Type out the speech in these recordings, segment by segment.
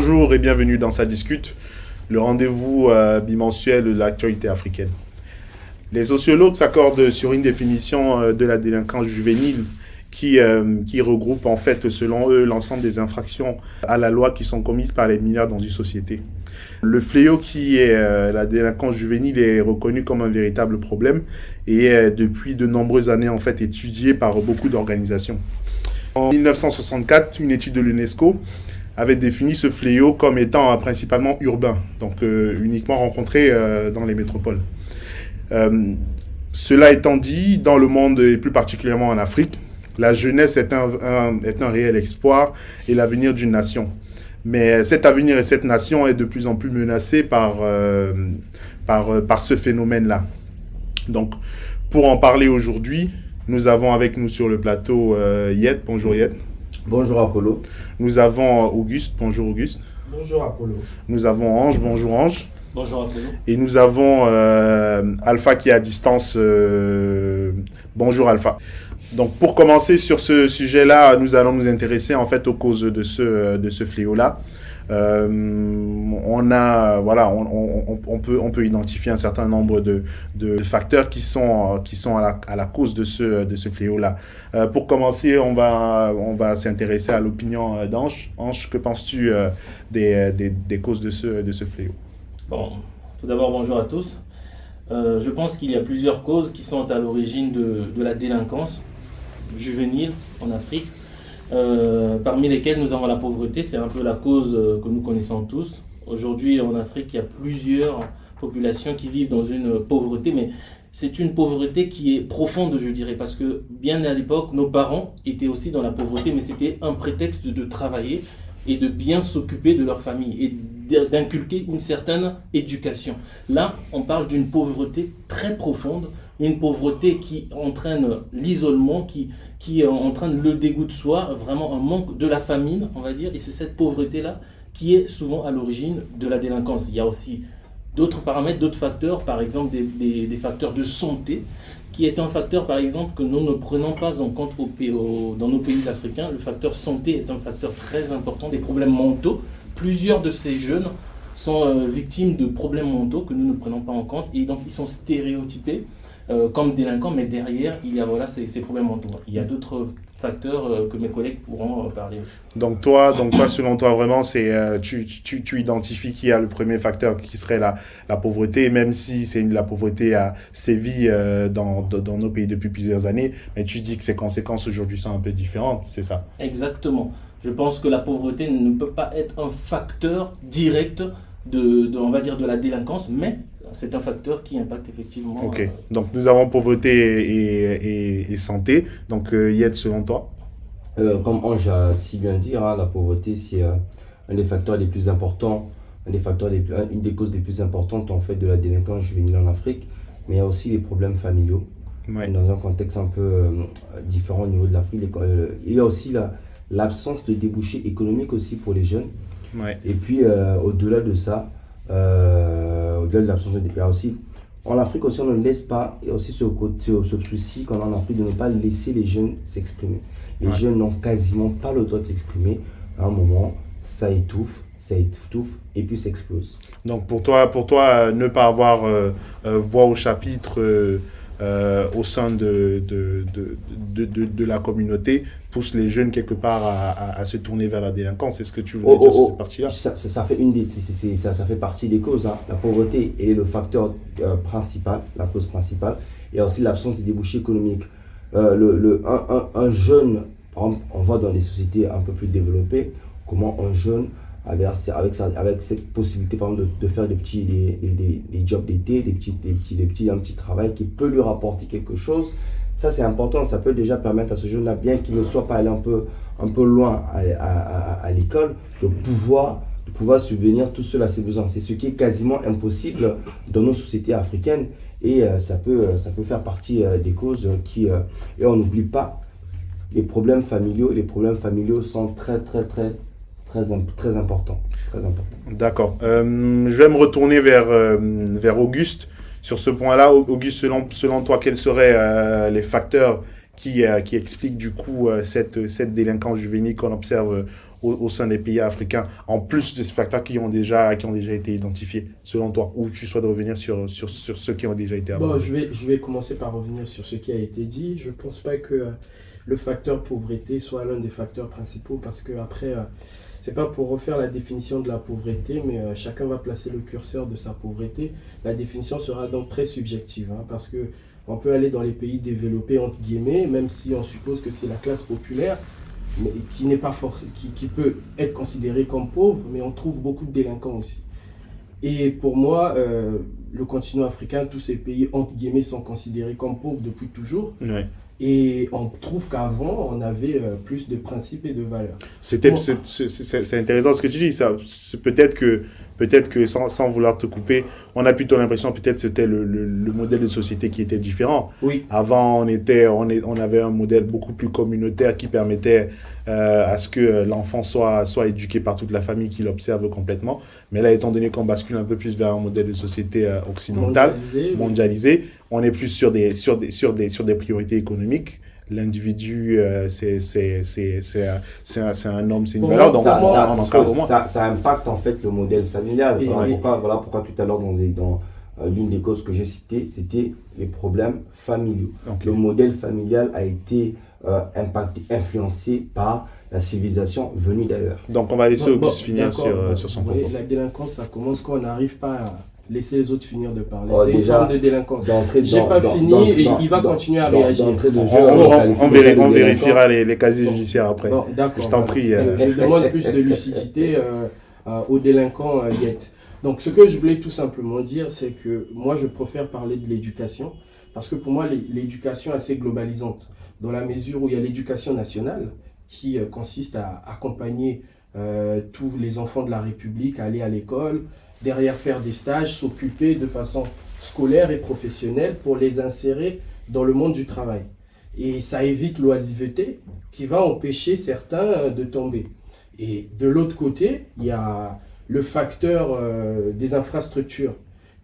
Bonjour et bienvenue dans Ça discute, le rendez-vous bimensuel de l'actualité africaine. Les sociologues s'accordent sur une définition de la délinquance juvénile qui regroupe en fait, selon eux, l'ensemble des infractions à la loi qui sont commises par les mineurs dans une société. Le fléau qui est la délinquance juvénile est reconnu comme un véritable problème et est depuis de nombreuses années en fait étudié par beaucoup d'organisations. En 1964, une étude de l'UNESCO avait défini ce fléau comme étant principalement urbain, donc uniquement rencontré dans les métropoles. Cela étant dit, dans le monde et plus particulièrement en Afrique, la jeunesse est un réel espoir et l'avenir d'une nation. Mais cet avenir et cette nation est de plus en plus menacé par ce phénomène-là. Donc, pour en parler aujourd'hui, nous avons avec nous sur le plateau Yed. Bonjour Yed. Bonjour Apollo. Nous avons Auguste. Bonjour Auguste. Bonjour Apollo. Nous avons Ange. Bonjour Ange. Bonjour Apollo. Et nous avons Alpha qui est à distance. Bonjour Alpha. Donc pour commencer sur ce sujet-là, nous allons nous intéresser en fait aux causes de ce fléau-là. On peut identifier un certain nombre de facteurs qui sont à la cause de ce fléau-là. Pour commencer, on va s'intéresser à l'opinion d'Ange. Ange, que penses-tu des causes de ce fléau? Bon, tout d'abord, bonjour à tous. Je pense qu'il y a plusieurs causes qui sont à l'origine de la délinquance juvénile en Afrique, parmi lesquelles nous avons la pauvreté. C'est un peu la cause que nous connaissons tous. Aujourd'hui, en Afrique, il y a plusieurs populations qui vivent dans une pauvreté, mais c'est une pauvreté qui est profonde, je dirais, parce que bien à l'époque, nos parents étaient aussi dans la pauvreté, mais c'était un prétexte de travailler et de bien s'occuper de leur famille et d'inculquer une certaine éducation. Là, on parle d'une pauvreté très profonde, une pauvreté qui entraîne l'isolement, qui entraîne le dégoût de soi, vraiment un manque de la famine, on va dire, et c'est cette pauvreté-là qui est souvent à l'origine de la délinquance. Il y a aussi d'autres paramètres, d'autres facteurs, par exemple des facteurs de santé, qui est un facteur, par exemple, que nous ne prenons pas en compte dans nos pays africains. Le facteur santé est un facteur très important, des problèmes mentaux. Plusieurs de ces jeunes sont victimes de problèmes mentaux que nous ne prenons pas en compte, et donc ils sont stéréotypés comme délinquants, mais derrière, il y a ces problèmes mentaux. Il y a d'autres facteurs que mes collègues pourront parler aussi. Donc toi, selon toi, vraiment, tu identifies qu'il y a le premier facteur qui serait la pauvreté, même si la pauvreté a sévi dans nos pays depuis plusieurs années, mais tu dis que ses conséquences aujourd'hui sont un peu différentes, c'est ça? Exactement. Je pense que la pauvreté ne peut pas être un facteur direct on va dire, de la délinquance, mais c'est un facteur qui impacte effectivement. Ok, donc nous avons pauvreté et santé. Donc Yed, selon toi? Comme Ange a si bien dit, la pauvreté c'est un des facteurs les plus importants, une des causes les plus importantes en fait de la délinquance juvénile en Afrique, mais il y a aussi les problèmes familiaux. Ouais. Dans un contexte un peu différent au niveau de l'Afrique, il y a aussi l'absence de débouchés économiques aussi pour les jeunes. Ouais. Et puis au-delà de ça, au-delà de l'absence il y a aussi, en Afrique aussi, on ne laisse pas, il y a aussi ce souci qu'on a en Afrique de ne pas laisser les jeunes s'exprimer. Les jeunes n'ont quasiment pas le droit de s'exprimer. À un moment, ça étouffe, et puis ça explose. Donc pour toi, ne pas avoir voix au chapitre au sein de la communauté pousse les jeunes quelque part à se tourner vers la délinquance. C'est ce que tu voulais dire sur cette partie-là? Ça fait partie des causes. La pauvreté est le facteur principal, la cause principale. Il y a aussi l'absence de débouchés économiques. Un jeune, par exemple, on voit dans des sociétés un peu plus développées, comment un jeune, avec cette possibilité par exemple de faire des jobs d'été, un petit travail qui peut lui rapporter quelque chose. Ça c'est important, ça peut déjà permettre à ce jeune-là, bien qu'il ne soit pas allé un peu loin à l'école, de pouvoir subvenir tout seul à ses besoins. C'est ce qui est quasiment impossible dans nos sociétés africaines, et ça peut faire partie des causes et on n'oublie pas les problèmes familiaux. Les problèmes familiaux sont très important. D'accord. Je vais me retourner vers Auguste. Sur ce point-là, Auguste, selon toi, quels seraient les facteurs qui expliquent du coup cette délinquance juvénile qu'on observe au sein des pays africains, en plus de ces facteurs qui ont déjà été identifiés, selon toi, ou tu souhaites revenir sur ceux qui ont déjà été abordés? Bon, je vais commencer par revenir sur ce qui a été dit. Je ne pense pas que le facteur pauvreté soit l'un des facteurs principaux parce que après, c'est pas pour refaire la définition de la pauvreté, mais chacun va placer le curseur de sa pauvreté. La définition sera donc très subjective parce que on peut aller dans les pays développés, entre guillemets, même si on suppose que c'est la classe populaire, mais qui n'est pas qui peut être considérée comme pauvre, mais on trouve beaucoup de délinquants aussi. Et pour moi, le continent africain, tous ces pays, entre guillemets, sont considérés comme pauvres depuis toujours. Ouais. Et on trouve qu'avant, on avait plus de principes et de valeurs. C'est intéressant ce que tu dis. Ça, peut-être que sans vouloir te couper, on a plutôt l'impression peut-être que c'était le modèle de société qui était différent. Oui. Avant, on avait un modèle beaucoup plus communautaire qui permettait à ce que l'enfant soit éduqué par toute la famille qui l'observe complètement. Mais là, étant donné qu'on bascule un peu plus vers un modèle de société occidentale, mondialisé, on est plus sur des priorités économiques. L'individu, c'est un homme, c'est une valeur, donc on encadre moins. Ça impacte en fait le modèle familial. Voilà pourquoi tout à l'heure, dans l'une des causes que j'ai citées, c'était les problèmes familiaux. Okay. Le modèle familial a été impacté, influencé par la civilisation venue d'ailleurs. Donc on va laisser Auguste finir sur son propos. La délinquance, ça commence quand on n'arrive pas à laisser les autres finir de parler. C'est une forme de délinquance. J'ai pas fini et il va continuer à réagir. On vérifiera les casiers judiciaires après. Bon, je t'en prie. Je demande plus de lucidité aux délinquants guettes. Donc ce que je voulais tout simplement dire, c'est que moi je préfère parler de l'éducation parce que pour moi l'éducation est assez globalisante dans la mesure où il y a l'éducation nationale qui consiste à accompagner tous les enfants de la République à aller à l'école, derrière faire des stages, s'occuper de façon scolaire et professionnelle pour les insérer dans le monde du travail. Et ça évite l'oisiveté qui va empêcher certains de tomber. Et de l'autre côté, il y a le facteur des infrastructures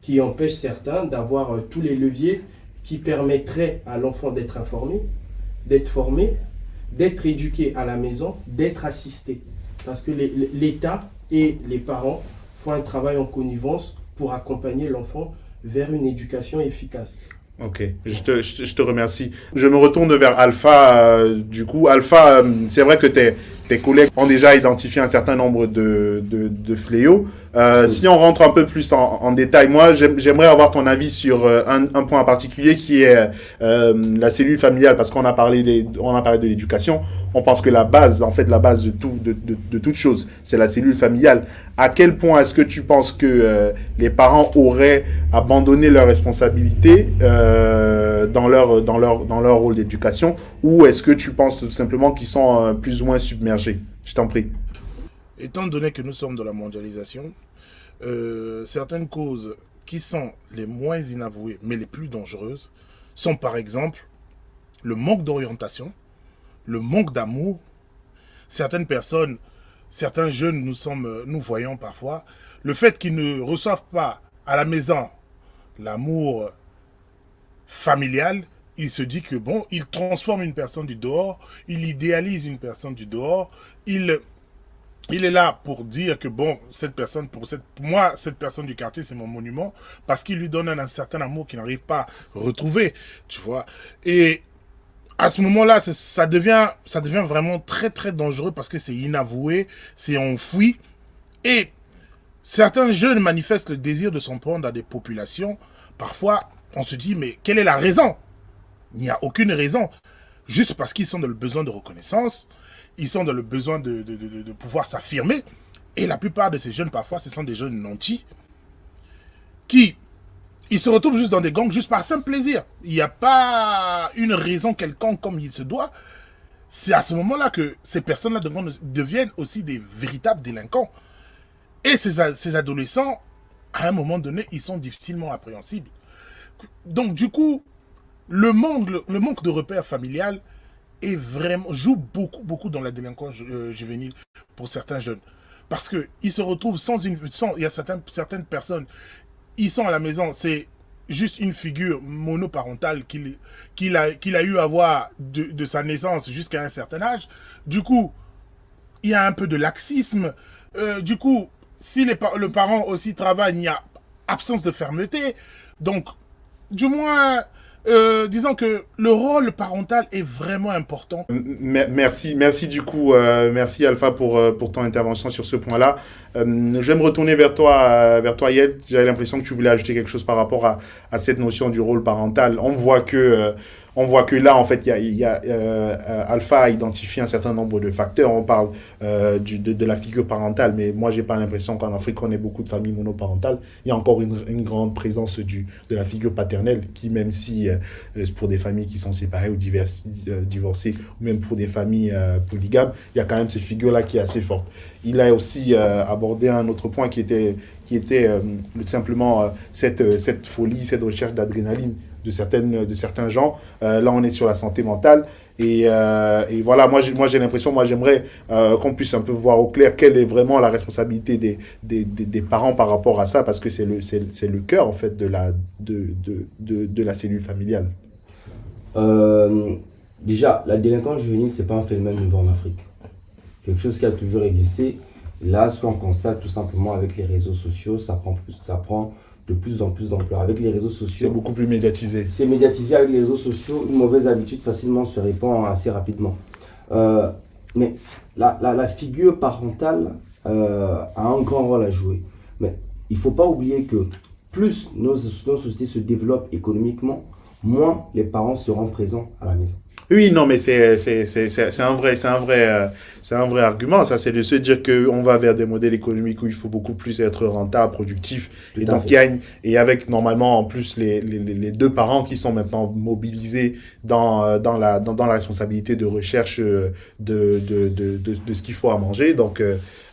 qui empêche certains d'avoir tous les leviers qui permettraient à l'enfant d'être informé, d'être formé, d'être éduqué à la maison, d'être assisté. Parce que l'État et les parents font un travail en connivence pour accompagner l'enfant vers une éducation efficace. Ok, je te remercie. Je me retourne vers Alpha. Du coup, Alpha, c'est vrai que tes collègues ont déjà identifié un certain nombre de fléaux. Si on rentre un peu plus en détail, moi, j'aimerais avoir ton avis sur un point en particulier qui est la cellule familiale, parce qu'on a parlé de l'éducation. On pense que la base de toute chose, c'est la cellule familiale. À quel point est-ce que tu penses que les parents auraient abandonné leurs responsabilités dans leur rôle d'éducation, ou est-ce que tu penses tout simplement qu'ils sont plus ou moins submergés? Je t'en prie. Étant donné que nous sommes dans la mondialisation, certaines causes qui sont les moins inavouées, mais les plus dangereuses, sont par exemple le manque d'orientation, le manque d'amour. Certaines personnes, certains jeunes, nous voyons parfois, le fait qu'ils ne reçoivent pas à la maison l'amour familial, il se dit que bon, il transforme une personne du dehors, il idéalise une personne du dehors, il est là pour dire que bon, cette personne, pour moi, cette personne du quartier, c'est mon monument, parce qu'il lui donne un certain amour qu'il n'arrive pas à retrouver, tu vois. Et à ce moment-là, ça devient vraiment très très dangereux parce que c'est inavoué, c'est enfoui. Et certains jeunes manifestent le désir de s'en prendre à des populations. Parfois, on se dit, mais quelle est la raison? Il n'y a aucune raison. Juste parce qu'ils sont dans le besoin de reconnaissance, ils sont dans le besoin de pouvoir s'affirmer. Et la plupart de ces jeunes, parfois, ce sont des jeunes nantis qui ils se retrouvent juste dans des gangs, juste par simple plaisir. Il n'y a pas une raison quelconque comme il se doit. C'est à ce moment-là que ces personnes-là deviennent aussi des véritables délinquants. Et ces adolescents, à un moment donné, ils sont difficilement appréhensibles. Donc, du coup, le manque de repères familial joue beaucoup dans la délinquance juvénile pour certains jeunes. Parce qu'ils se retrouvent il y a certaines personnes, ils sont à la maison, c'est juste une figure monoparentale qu'il a eu à voir de sa naissance jusqu'à un certain âge. Du coup, il y a un peu de laxisme. Du coup, si le parent aussi travaille, il y a absence de fermeté. Donc, du moins, disons que le rôle parental est vraiment important. Merci du coup, merci Alpha pour ton intervention sur ce point-là. Je vais me retourner vers toi Yed. J'avais l'impression que tu voulais ajouter quelque chose par rapport à cette notion du rôle parental. On voit que là, en fait, Alpha a identifié un certain nombre de facteurs. On parle de la figure parentale, mais moi, j'ai pas l'impression qu'en Afrique, on ait beaucoup de familles monoparentales. Il y a encore une grande présence de la figure paternelle, qui, même si pour des familles qui sont séparées ou divorcées, ou même pour des familles polygames, il y a quand même cette figure-là qui est assez forte. Il a aussi abordé un autre point qui était simplement cette folie, cette recherche d'adrénaline de certains gens. Là, on est sur la santé mentale. Et voilà, moi j'ai l'impression, j'aimerais qu'on puisse un peu voir au clair quelle est vraiment la responsabilité des parents par rapport à ça, parce que c'est le cœur, en fait, de la cellule familiale. Déjà, la délinquance juvénile, c'est pas un phénomène nouveau en Afrique. Quelque chose qui a toujours existé. Là, ce qu'on constate tout simplement avec les réseaux sociaux, ça prend de plus en plus d'ampleur. Avec les réseaux sociaux, c'est beaucoup plus médiatisé. C'est médiatisé avec les réseaux sociaux. Une mauvaise habitude facilement se répand assez rapidement. Mais la figure parentale a un grand rôle à jouer. Mais il ne faut pas oublier que plus nos sociétés se développent économiquement, moins les parents seront présents à la maison. Oui, non, mais c'est un vrai argument. Ça, c'est de se dire que on va vers des modèles économiques où il faut beaucoup plus être rentable, productif. Et donc, et avec normalement en plus les deux parents qui sont maintenant mobilisés dans la responsabilité de recherche de ce qu'il faut à manger. Donc,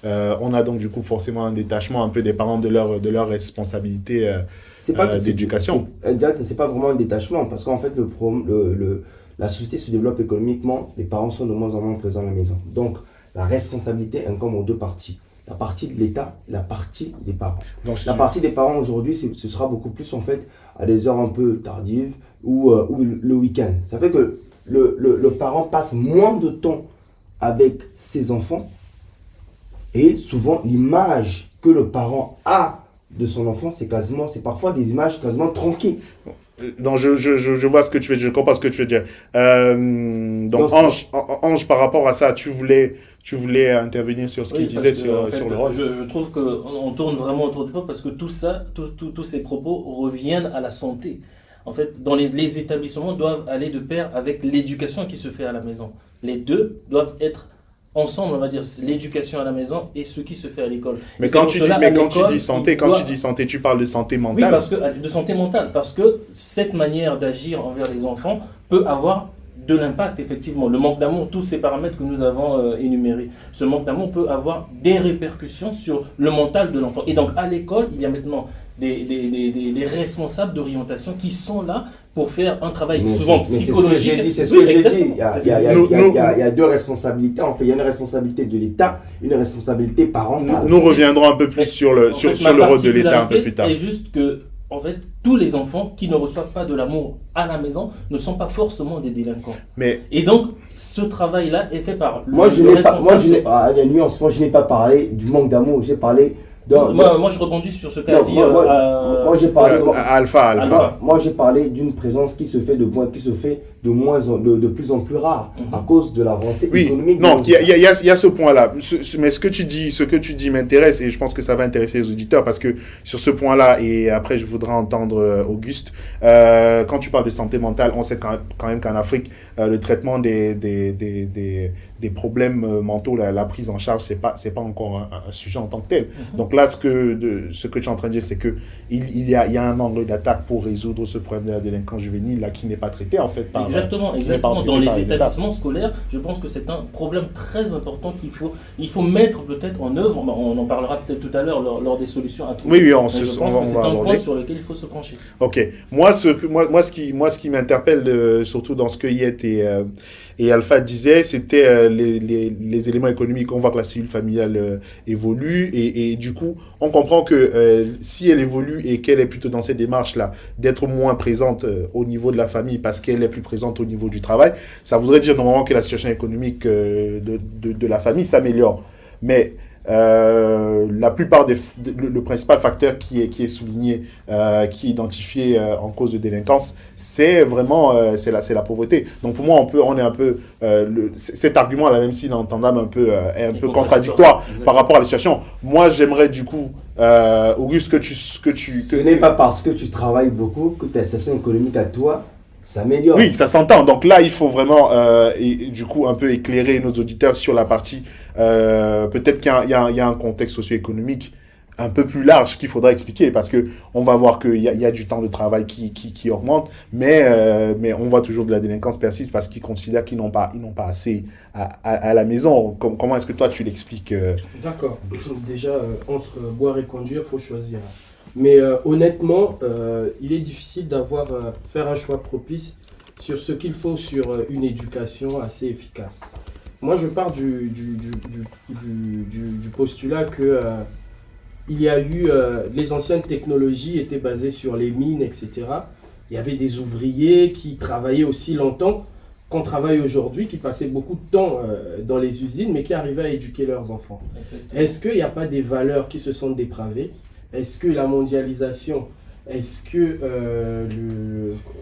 on a donc du coup forcément un détachement un peu des parents de leur responsabilité d'éducation. C'est pas vraiment un détachement, parce qu'en fait la société se développe économiquement, les parents sont de moins en moins présents à la maison. Donc, la responsabilité incombe aux deux parties. La partie de l'État et la partie des parents. Donc, la partie des parents aujourd'hui, ce sera beaucoup plus en fait à des heures un peu tardives ou le week-end. Ça fait que le parent passe moins de temps avec ses enfants, et souvent l'image que le parent a de son enfant, c'est parfois des images quasiment tronquées. Donc, je vois ce que tu veux dire, je comprends ce que tu veux dire. Donc, Ange, par rapport à ça, tu voulais intervenir sur ce qu'il disait sur le rôle. Je trouve qu'on tourne vraiment autour du pot, parce que tout ça, tous ces propos reviennent à la santé. En fait, dans les établissements doivent aller de pair avec l'éducation qui se fait à la maison. Les deux doivent être ensemble, on va dire, l'éducation à la maison et ce qui se fait à l'école. Mais quand tu dis santé, tu parles de santé mentale. Oui, parce que de santé mentale, parce que cette manière d'agir envers les enfants peut avoir de l'impact, effectivement. Le manque d'amour, tous ces paramètres que nous avons énumérés, ce manque d'amour peut avoir des répercussions sur le mental de l'enfant. Et donc, à l'école, il y a maintenant des responsables d'orientation qui sont là pour faire un travail souvent psychologique. C'est ce que j'ai dit. Il y a deux responsabilités. En fait, il y a une responsabilité de l'État, une responsabilité parentale. Nous reviendrons un peu plus sur le rôle de l'État un peu plus tard. C'est juste que, en fait, tous les enfants qui ne reçoivent pas de l'amour à la maison ne sont pas forcément des délinquants. Et donc, ce travail-là est fait par le responsable. Il y a une nuance. Moi, je n'ai pas parlé du manque d'amour. J'ai parlé... Moi, je rebondis sur ce qu'a dit j'ai parlé Alpha. Moi, j'ai parlé d'une présence qui se fait de plus en plus rare à cause de l'avancée économique. Non, il y a ce point-là. Mais ce que tu dis m'intéresse, et je pense que ça va intéresser les auditeurs, parce que sur ce point-là, et après je voudrais entendre Auguste, quand tu parles de santé mentale, on sait quand même qu'en Afrique, le traitement des problèmes mentaux, la prise en charge, c'est pas encore un sujet en tant que tel. Donc là, ce que tu es en train de dire, c'est que il y a un angle d'attaque pour résoudre ce problème de la délinquance juvénile là qui n'est pas traité en fait par exactement. Dans les établissements scolaires, je pense que c'est un problème très important il faut mettre peut-être en œuvre. On en parlera peut-être tout à l'heure lors des solutions à trouver. Oui, je pense que c'est un point sur lequel il faut se pencher. Ok. Moi, ce qui m'interpelle surtout dans ce que Yet et Alpha disait, c'était les éléments économiques. On voit que la cellule familiale évolue et du coup, on comprend que si elle évolue et qu'elle est plutôt dans cette démarche-là, d'être moins présente au niveau de la famille parce qu'elle est plus présente au niveau du travail, ça voudrait dire normalement que la situation économique de la famille s'améliore. Mais la plupart le principal facteur qui est souligné, qui est identifié en cause de délinquance, c'est vraiment c'est la pauvreté. Donc pour moi, on est un peu cet argument là, même s'il est entendable un peu est un peu contradictoire par rapport à la situation. Moi, j'aimerais du coup Auguste Ce n'est pas parce que tu travailles beaucoup que ta situation économique à toi s'améliore. Oui, ça s'entend. Donc là, il faut vraiment, et du coup, un peu éclairer nos auditeurs sur la partie. Peut-être qu'il y a un contexte socio-économique un peu plus large qu'il faudra expliquer parce que on va voir qu'il y a du temps de travail qui augmente, mais on voit toujours de la délinquance persiste parce qu'ils considèrent qu'ils n'ont pas assez à la maison. Comment est-ce que toi tu l'expliques D'accord. Déjà, entre boire et conduire, il faut choisir. Mais honnêtement, il est difficile faire un choix propice sur ce qu'il faut sur une éducation assez efficace. Moi, je pars du postulat que il y a eu les anciennes technologies étaient basées sur les mines, etc. Il y avait des ouvriers qui travaillaient aussi longtemps qu'on travaille aujourd'hui, qui passaient beaucoup de temps dans les usines, mais qui arrivaient à éduquer leurs enfants. Exactement. Est-ce qu'il n'y a pas des valeurs qui se sont dépravées? Est-ce que la mondialisation, est-ce que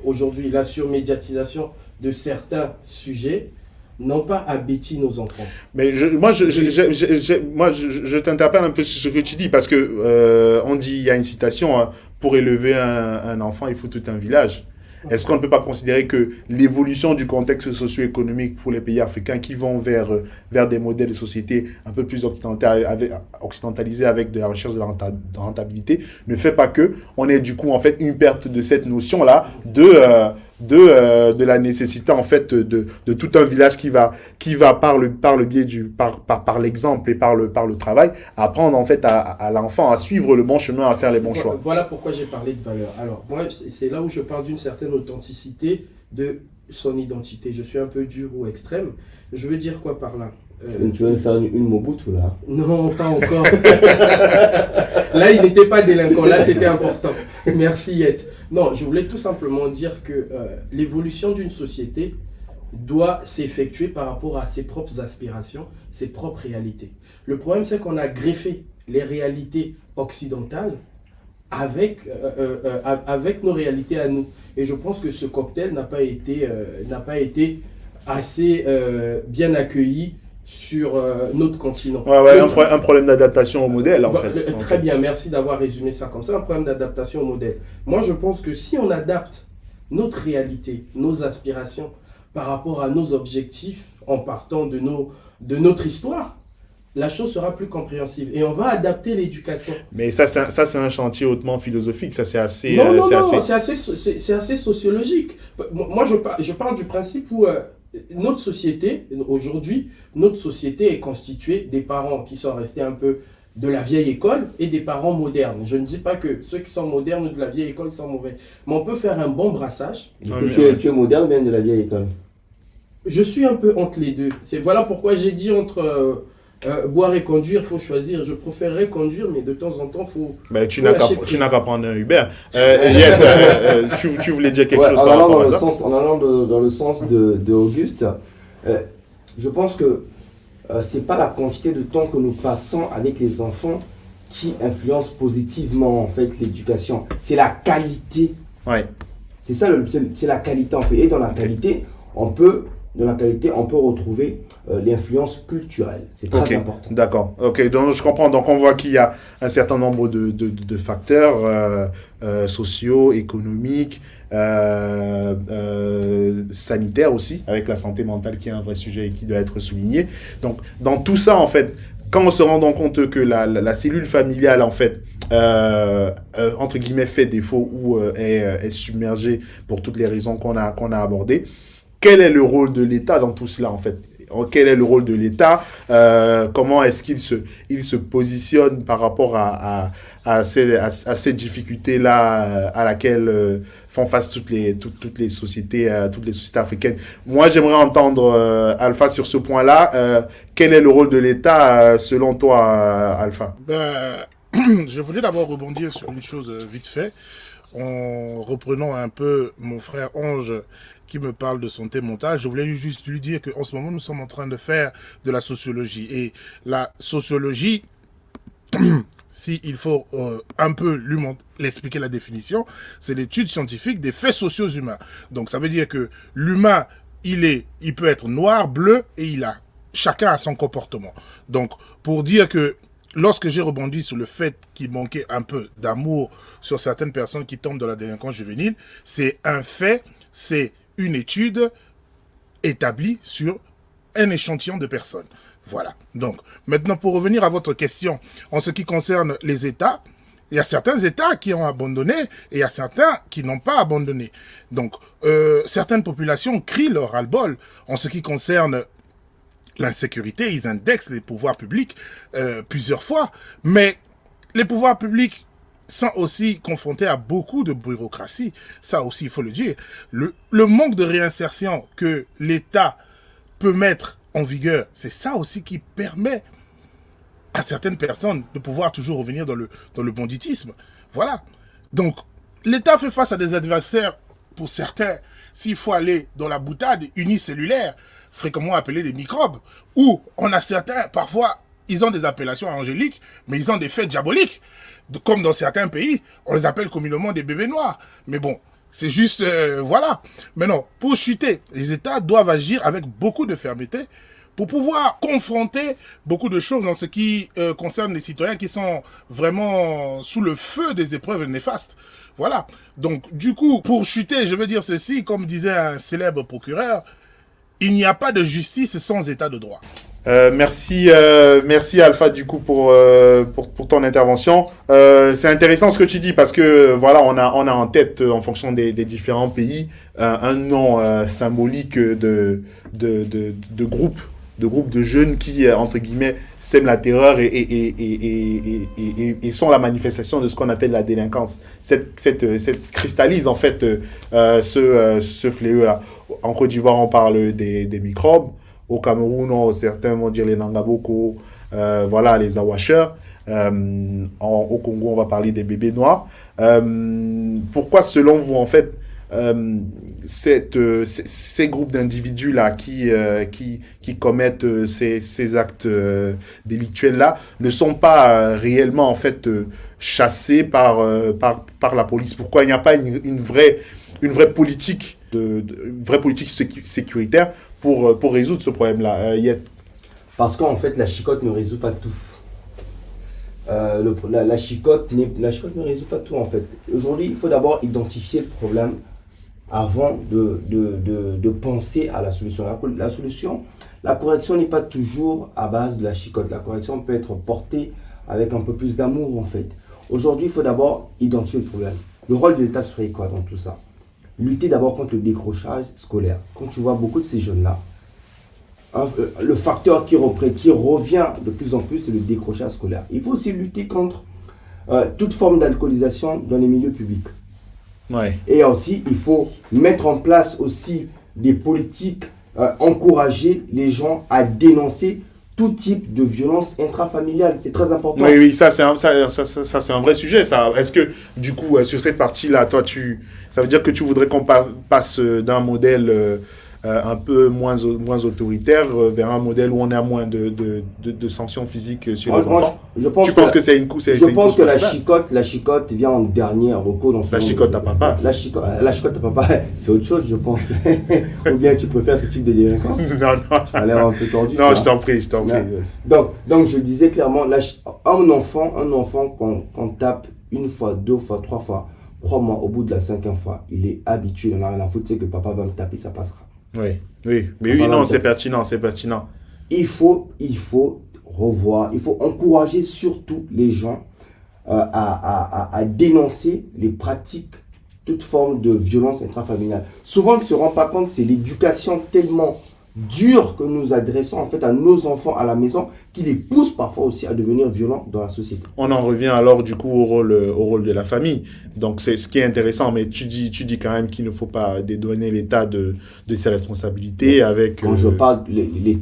aujourd'hui la surmédiatisation de certains sujets n'ont pas abêti nos enfants? Mais moi, je t'interpelle un peu sur ce que tu dis parce que on dit, il y a une citation, hein, pour élever un enfant, il faut tout un village. Est-ce qu'on ne peut pas considérer que l'évolution du contexte socio-économique pour les pays africains qui vont vers des modèles de société un peu plus occidentalisés avec de la recherche de rentabilité ne fait pas que on ait du coup en fait une perte de cette notion-là de la nécessité en fait de tout un village qui va par le biais par l'exemple et par le travail apprendre en fait à l'enfant à suivre le bon chemin, à faire les bons choix. Voilà pourquoi j'ai parlé de valeur. Alors moi c'est là où je parle d'une certaine authenticité de son identité. Je suis un peu dur ou extrême. Je veux dire quoi par là? Tu veux faire une Mobutu là? Non, pas encore. Là, il n'était pas délinquant. Là, c'était important. Merci, Yet. Non, je voulais tout simplement dire que l'évolution d'une société doit s'effectuer par rapport à ses propres aspirations, ses propres réalités. Le problème, c'est qu'on a greffé les réalités occidentales avec nos réalités à nous. Et je pense que ce cocktail n'a pas été assez bien accueilli sur notre continent. Ouais, un problème d'adaptation au modèle, en fait. Très bien, merci d'avoir résumé ça comme ça, un problème d'adaptation au modèle. Moi, je pense que si on adapte notre réalité, nos aspirations, par rapport à nos objectifs, en partant de notre histoire, la chose sera plus compréhensive. Et on va adapter l'éducation. Mais ça, c'est un chantier hautement philosophique. Ça, c'est assez... c'est assez sociologique. Moi, je parle du principe où... notre société, aujourd'hui, notre société est constituée des parents qui sont restés un peu de la vieille école et des parents modernes. Je ne dis pas que ceux qui sont modernes ou de la vieille école sont mauvais, mais on peut faire un bon brassage. Tu es moderne ou bien de la vieille école? Je suis un peu entre les deux. Voilà pourquoi j'ai dit entre boire et conduire, il faut choisir. Je préférerais conduire, mais de temps en temps, il faut... Mais tu n'as qu'à prendre un Uber. Tu voulais dire quelque chose par rapport à ça? En allant dans le sens de Auguste, je pense que ce n'est pas la quantité de temps que nous passons avec les enfants qui influence positivement en fait l'éducation. C'est la qualité. Ouais. C'est ça, c'est la qualité en fait. Et dans la qualité, on peut retrouver l'influence culturelle. C'est très important. D'accord. Ok, donc je comprends. Donc on voit qu'il y a un certain nombre de facteurs sociaux, économiques, sanitaires aussi, avec la santé mentale qui est un vrai sujet et qui doit être souligné. Donc dans tout ça, en fait, quand on se rend compte que la cellule familiale, en fait, entre guillemets, fait défaut ou est submergée pour toutes les raisons qu'on a abordées, quel est le rôle de l'État dans tout cela, en fait? quel est le rôle de l'État, comment est-ce qu'il se positionne par rapport à ces difficultés-là à laquelle font face toutes les sociétés africaines. Moi, j'aimerais entendre Alpha sur ce point-là. Quel est le rôle de l'État selon toi, Alpha? Je voulais d'abord rebondir sur une chose vite fait, en reprenant un peu mon frère Ange qui me parle de santé mentale. Je voulais juste lui dire qu'en ce moment, nous sommes en train de faire de la sociologie. Et la sociologie, s'il faut un peu l'expliquer la définition, c'est l'étude scientifique des faits sociaux humains. Donc ça veut dire que l'humain, il peut être noir, bleu, et chacun a son comportement. Donc pour dire que lorsque j'ai rebondi sur le fait qu'il manquait un peu d'amour sur certaines personnes qui tombent dans la délinquance juvénile, c'est un fait, c'est une étude établie sur un échantillon de personnes. Voilà. Donc, maintenant, pour revenir à votre question, en ce qui concerne les États, il y a certains États qui ont abandonné et il y a certains qui n'ont pas abandonné. Donc, certaines populations crient leur ras-le-bol en ce qui concerne l'insécurité. Ils indexent les pouvoirs publics plusieurs fois, mais les pouvoirs publics sont aussi confrontés à beaucoup de bureaucratie. Ça aussi, il faut le dire. Le manque de réinsertion que l'État peut mettre en vigueur, c'est ça aussi qui permet à certaines personnes de pouvoir toujours revenir dans le banditisme. Voilà. Donc, l'État fait face à des adversaires, pour certains, s'il faut aller dans la boutade unicellulaire, fréquemment appelés des microbes, où on a certains, parfois, ils ont des appellations angéliques, mais ils ont des faits diaboliques. Comme dans certains pays, on les appelle communément des bébés noirs. Mais bon, c'est juste, voilà. Maintenant, pour chuter, les États doivent agir avec beaucoup de fermeté pour pouvoir confronter beaucoup de choses en ce qui concerne les citoyens qui sont vraiment sous le feu des épreuves néfastes. Voilà. Donc, du coup, pour chuter, je veux dire ceci, comme disait un célèbre procureur, il n'y a pas de justice sans état de droit. Merci Alpha du coup pour ton intervention. C'est intéressant ce que tu dis parce que voilà on a en tête en fonction des différents pays un nom symbolique de groupes de jeunes qui entre guillemets sèment la terreur et sont la manifestation de ce qu'on appelle la délinquance. Cette cristallise en fait ce fléau là. En Côte d'Ivoire on parle des microbes. Au Cameroun, certains vont dire les Nangaboko, voilà, les Awashers. Au Congo, on va parler des bébés noirs. Pourquoi, selon vous, en fait, ces groupes d'individus-là qui commettent ces actes délictuels-là ne sont pas réellement, en fait, chassés par la police? Pourquoi il n'y a pas une vraie politique sécuritaire pour résoudre ce problème-là, Parce qu'en fait, la chicotte ne résout pas tout. La chicotte ne résout pas tout, en fait. Aujourd'hui, il faut d'abord identifier le problème avant de penser à la solution. La solution, la correction n'est pas toujours à base de la chicotte. La correction peut être portée avec un peu plus d'amour, en fait. Aujourd'hui, il faut d'abord identifier le problème. Le rôle de l'État serait quoi dans tout ça? Lutter d'abord contre le décrochage scolaire. Quand tu vois beaucoup de ces jeunes-là, le facteur qui revient de plus en plus, c'est le décrochage scolaire. Il faut aussi lutter contre toute forme d'alcoolisation dans les milieux publics. Ouais. Et aussi, il faut mettre en place aussi des politiques, encourager les gens à dénoncer tout type de violence intrafamiliale. C'est très important. Oui, ça c'est un vrai sujet. Ça. Est-ce que, du coup, sur cette partie-là, toi, ça veut dire que tu voudrais qu'on passe d'un modèle un peu moins autoritaire vers un modèle où on a moins de sanctions physiques sur les enfants? Je pense que la chicotte vient en dernier recours dans ce La chicotte à papa. La chicotte à papa, c'est autre chose, je pense. Ou bien tu préfères ce type de délinquance? Non. Tu as l'air un peu tordu. Non, je t'en prie. Donc, je disais clairement, un enfant qu'on tape une fois, deux fois, trois fois, crois-moi, au bout de la 5e fois, il est habitué, il n'en a rien à foutre, c'est que papa va me taper, ça passera. Oui. Mais oui, non, c'est pertinent. Il faut revoir, il faut encourager surtout les gens à dénoncer les pratiques, toute forme de violence intrafamiliale. Souvent, on ne se rend pas compte, c'est l'éducation tellement dures que nous adressons en fait à nos enfants à la maison, qui les poussent parfois aussi à devenir violents dans la société. On en revient alors du coup au rôle de la famille. Donc c'est ce qui est intéressant, mais tu dis quand même qu'il ne faut pas dédouaner l'État de ses responsabilités avec, Quand je parle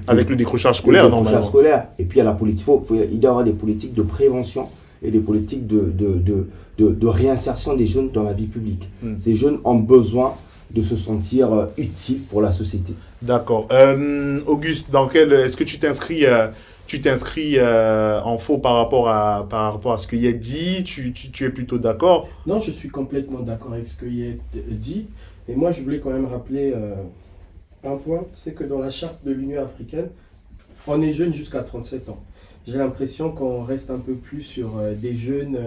avec le décrochage le scolaire, décrochage normalement. scolaire, et puis à la politique, il doit y avoir des politiques de prévention et des politiques de réinsertion des jeunes dans la vie publique. Ces jeunes ont besoin de se sentir utiles pour la société. D'accord. Auguste, est-ce que tu t'inscris en faux par rapport à ce qu'il y a dit, tu es plutôt d'accord? Non, je suis complètement d'accord avec ce qu'il a dit. Et moi, je voulais quand même rappeler un point, c'est que dans la charte de l'Union africaine, on est jeune jusqu'à 37 ans. J'ai l'impression qu'on reste un peu plus sur des jeunes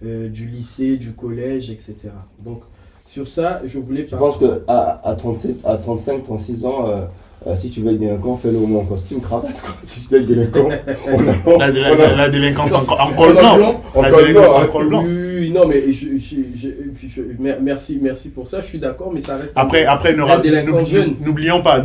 du lycée, du collège, etc. Donc, sur ça, je voulais Je pense qu'à 35, 36 ans, si tu veux être délinquant, fais-le au moins en costume, cravate. Si tu veux être délinquant, La délinquance en col blanc. La délinquance en col blanc. Oui, non, mais merci pour ça, je suis d'accord, mais ça reste Après, délinquant jeune. n'oublions pas,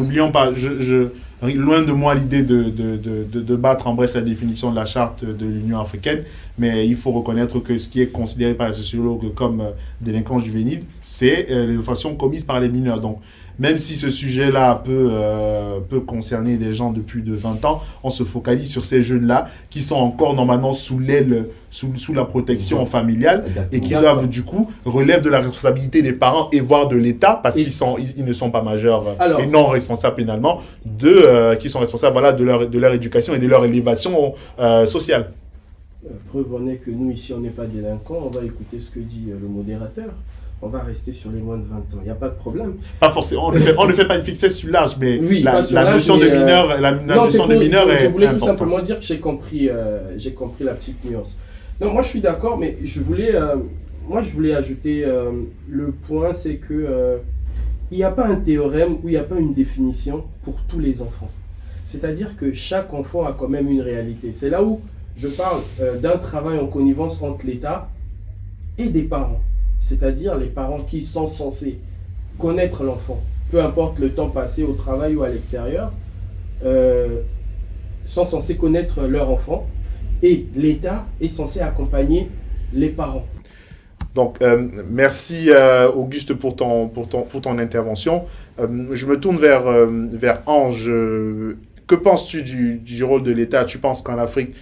loin de moi l'idée de battre en brèche la définition de la charte de l'Union africaine, mais il faut reconnaître que ce qui est considéré par les sociologues comme délinquance juvénile, c'est les infractions commises par les mineurs. Donc, même si ce sujet-là peut concerner des gens de plus de 20 ans, on se focalise sur ces jeunes-là qui sont encore normalement sous la protection familiale. Exactement. Et qui doivent du coup relèvent de la responsabilité des parents et voire de l'État parce qu'ils ne sont pas majeurs et non responsables pénalement, qui sont responsables de leur éducation et de leur élévation sociale. Preuve en est que nous ici on n'est pas délinquants, on va écouter ce que dit le modérateur. On va rester sur les moins de 20 ans, il n'y a pas de problème. Pas forcément, on ne fait pas une fixette sur l'âge, mais oui, la notion de mineur, est je voulais importante. tout simplement dire que j'ai compris la petite nuance. Non, moi je suis d'accord, mais je voulais ajouter le point, c'est que il n'y a pas un théorème ou il n'y a pas une définition pour tous les enfants. C'est-à-dire que chaque enfant a quand même une réalité. C'est là où je parle d'un travail en connivence entre l'État et des parents. C'est-à-dire les parents qui sont censés connaître l'enfant, peu importe le temps passé au travail ou à l'extérieur, sont censés connaître leur enfant et l'État est censé accompagner les parents. Donc, merci Auguste pour ton intervention. Je me tourne vers Ange. Que penses-tu du rôle de l'État? Tu penses qu'en Afrique,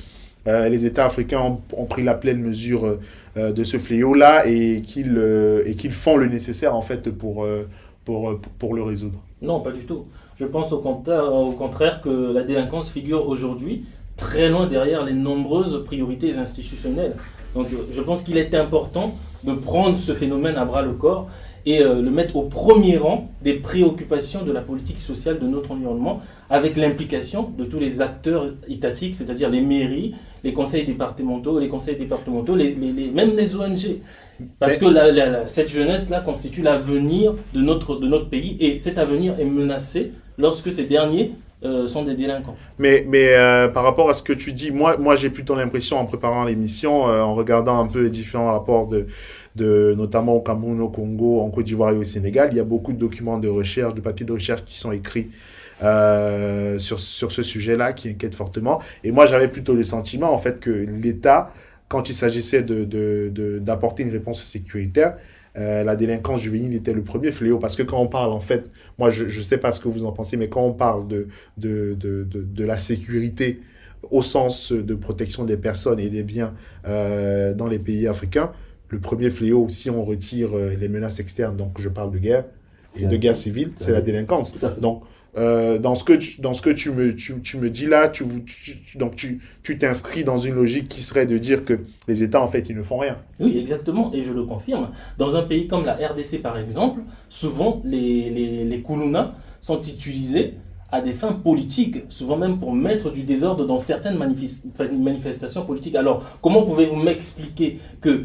les États africains ont pris la pleine mesure de ce fléau-là et qu'ils font le nécessaire en fait pour le résoudre? Non, pas du tout. Je pense au contraire que la délinquance figure aujourd'hui très loin derrière les nombreuses priorités institutionnelles. Donc je pense qu'il est important de prendre ce phénomène à bras le corps et le mettre au premier rang des préoccupations de la politique sociale de notre environnement, avec l'implication de tous les acteurs étatiques, c'est-à-dire les mairies, les conseils départementaux, même les ONG. Parce que cette jeunesse-là constitue l'avenir de notre pays, et cet avenir est menacé lorsque ces derniers sont des délinquants. Mais par rapport à ce que tu dis, moi j'ai plutôt l'impression, en préparant l'émission, en regardant un peu les différents rapports notamment au Cameroun, au Congo, en Côte d'Ivoire et au Sénégal, il y a beaucoup de documents de recherche, de papiers de recherche qui sont écrits sur ce sujet-là, qui inquiète fortement. Et moi, j'avais plutôt le sentiment, en fait, que l'État, quand il s'agissait d'apporter une réponse sécuritaire, la délinquance juvénile était le premier fléau. Parce que quand on parle, en fait, moi, je ne sais pas ce que vous en pensez, mais quand on parle de la sécurité au sens de protection des personnes et des biens dans les pays africains, le premier fléau, si on retire les menaces externes, donc je parle de guerre et de guerre civile, c'est la délinquance. Donc, dans ce que tu me dis là, tu t'inscris dans une logique qui serait de dire que les États, en fait, ils ne font rien. Oui, exactement, et je le confirme. Dans un pays comme la RDC, par exemple, souvent les Koulouna sont utilisés à des fins politiques, souvent même pour mettre du désordre dans certaines manifestations politiques. Alors, comment pouvez-vous m'expliquer que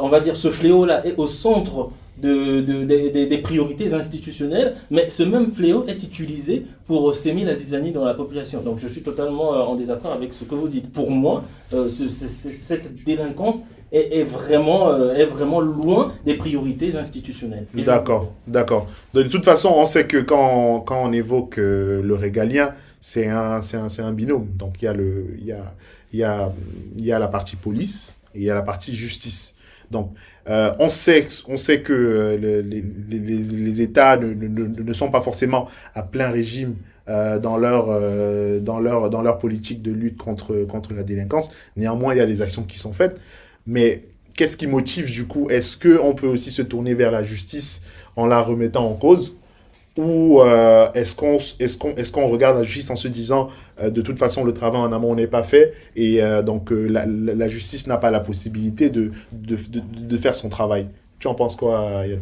on va dire, ce fléau-là est au centre des priorités institutionnelles, mais ce même fléau est utilisé pour s'aimer la zizanie dans la population. Donc je suis totalement en désaccord avec ce que vous dites. Pour moi, cette délinquance est vraiment loin des priorités institutionnelles. D'accord. De toute façon, on sait que quand on évoque le régalien, c'est un binôme. Donc il y a la partie police et il y a la partie justice. Donc on sait que les États ne sont pas forcément à plein régime dans leur politique de lutte contre la délinquance. Néanmoins, il y a des actions qui sont faites. Mais qu'est-ce qui motive du coup? Est-ce qu'on peut aussi se tourner vers la justice en la remettant en cause? Ou est-ce qu'on regarde la justice en se disant de toute façon le travail en amont n'est pas fait et donc la justice n'a pas la possibilité de faire son travail? Tu en penses quoi, Yann?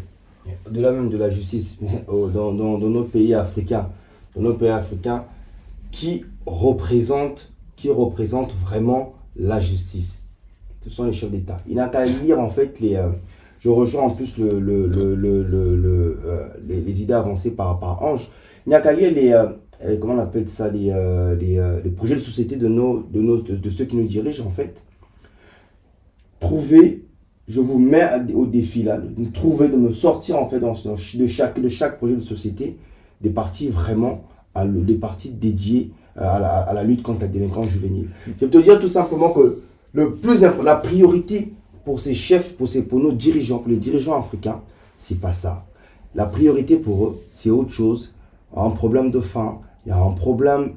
Au-delà même de la justice, dans nos pays africains, qui représente vraiment la justice? Ce sont les chefs d'État. Il n'a qu'à lire en fait je rejoins en plus les idées avancées par Ange. Il n'y a qu'à lire comment on appelle ça, les projets de société de ceux qui nous dirigent en fait. Je vous mets au défi là, de me sortir en fait de chaque projet de société des parties vraiment, des parties dédiées à la lutte contre la délinquance juvénile. Je peux te dire tout simplement que la priorité pour ces chefs, pour nos dirigeants, pour les dirigeants africains, c'est pas ça. La priorité pour eux, c'est autre chose. Il y a un problème de faim, il y a un problème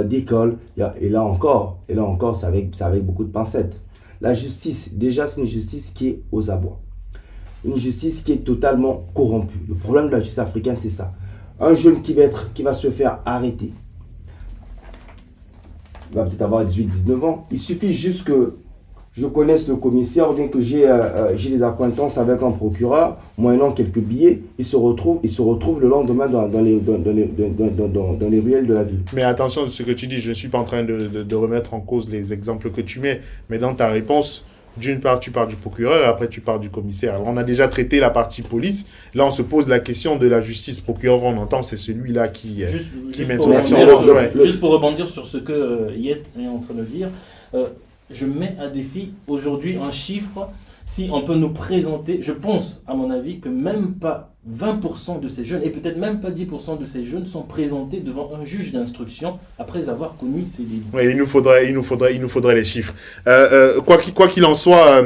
d'école, et là encore, c'est avec beaucoup de pincettes. La justice, déjà, c'est une justice qui est aux abois. Une justice qui est totalement corrompue. Le problème de la justice africaine, c'est ça. Un jeune qui va se faire arrêter, il va peut-être avoir 18-19 ans. Il suffit juste que je connaisse le commissaire, ou bien que j'ai des acquaintances avec un procureur, moyennant quelques billets, il se retrouve le lendemain dans les ruelles de la ville. Mais attention à ce que tu dis, je ne suis pas en train de remettre en cause les exemples que tu mets, mais dans ta réponse, d'une part, tu parles du procureur, et après, tu parles du commissaire. Alors, on a déjà traité la partie police. Là, on se pose la question de la justice. Procureur, on entend, c'est celui-là qui met son action. Juste pour rebondir sur ce que Yet est en train de dire, je mets à défi aujourd'hui un chiffre. Si on peut nous présenter, je pense, à mon avis, que même pas 20% de ces jeunes, et peut-être même pas 10% de ces jeunes, sont présentés devant un juge d'instruction après avoir commis ces délits. Oui, il nous faudrait les chiffres. Quoi qu'il en soit,